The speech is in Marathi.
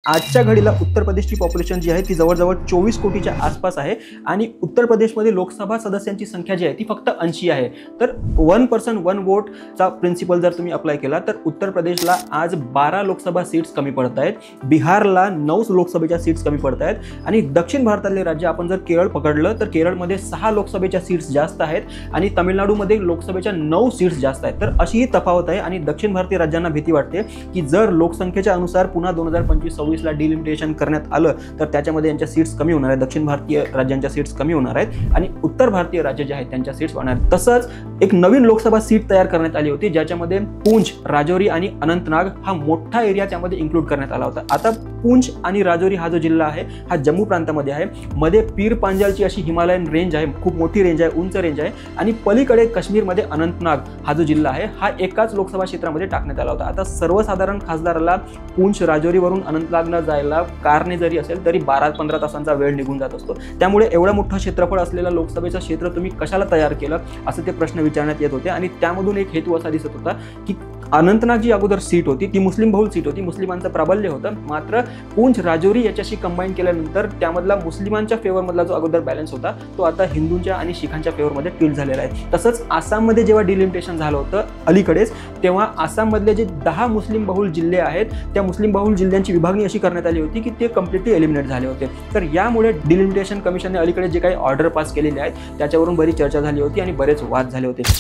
आजच्या घडीला उत्तर प्रदेशची पॉप्युलेशन जी आहे ती जवळजवळ 24 कोटीच्या आसपास आहे आणि उत्तर प्रदेशमध्ये लोकसभा सदस्यांची संख्या जी आहे ती फक्त 80 आहे। तर 1 पर्सन 1 वोटचा प्रिन्सिपल जर तुम्ही अप्लाय केला तर उत्तर प्रदेशला आज 12 लोकसभा सीट्स कमी पडत आहेत, बिहारला 9 लोकसभेच्या सीट्स कमी पडत आहेत आणि दक्षिण भारतातले राज्य आपण जर केरळ पकडलं तर केरळमध्ये 6 लोकसभेच्या सीट्स जास्त आहेत आणि तामिळनाडूमध्ये लोकसभेच्या 9 सीट्स जास्त आहेत। तर अशी ही तफावत आहे आणि दक्षिण भारतीय राज्यांना भीती वाटते की जर लोकसंख्येच्या अनुसार पुन्हा 2025-26 ला डिलिमिटेशन करण्यात आलं तर त्याच्यामध्ये यांच्या सीट्स कमी होणार आहेत, दक्षिण भारतीय राज्यांच्या सीट्स कमी होणार आहेत आणि उत्तर भारतीय राज्य जे आहेत त्यांच्या सीट्स वाढणार आहेत। तसंच एक नवीन लोकसभा सीट तयार करण्यात आली होती ज्याच्यामध्ये पुंछ, राजौरी आणि अनंतनाग हा मोठा एरिया त्यामध्ये इन्क्लूड करण्यात आला होता। आता पुंछ आणि राजौरी हा जो जिल्हा आहे हा जम्मू प्रांतामध्ये आहे, मध्ये पीर पांजालची अशी हिमालयन रेंज आहे, खूप मोठी रेंज आहे, उंच रेंज आहे आणि पलीकडे काश्मीरमध्ये अनंतनाग हा जो जिल्हा आहे हा एकाच लोकसभा क्षेत्रामध्ये टाकण्यात आला होता। आता सर्वसाधारण खासदाराला पुंछ, राजौरीवरून अनंतनागला जायला कारने जरी असेल तरी 12-15 तासांचा वेळ निघून जात असतो। त्यामुळे एवढं मोठं क्षेत्रफळ असलेला लोकसभेचं क्षेत्र तुम्ही कशाला तयार केलं असं ते प्रश्न विचारण्यात येत होते आणि त्यामधून एक हेतू असा दिसत होता की अनंतनाग जी अगोदर सीट होती ती मुस्लिम बहुल सीट होती, मुस्लिमांचं प्राबल्य होतं, मात्र पुंछ, राजौरी याच्याशी कंबाईन केल्यानंतर त्यामधला मुस्लिमांच्या फेवरमधला जो अगोदर बॅलन्स होता तो आता हिंदूंच्या आणि शिखांच्या फेवरमध्ये टिल्ट झालेला आहे। तसंच आसाममध्ये जेव्हा डिलिमिटेशन झालं होतं अलीकडेच तेव्हा आसाममधले जे 10 मुस्लिम बहुल जिल्हे आहेत त्या मुस्लिम बहुल जिल्ह्यांची विभागणी अशी करण्यात आली होती की ते कम्प्लिटली एलिमिनेट झाले होते। तर यामुळे डिलिमिटेशन कमिशनने अलीकडे जे काही ऑर्डर पास केलेले आहेत त्याच्यावरून बरी चर्चा झाली होती आणि बरेच वाद झाले होते।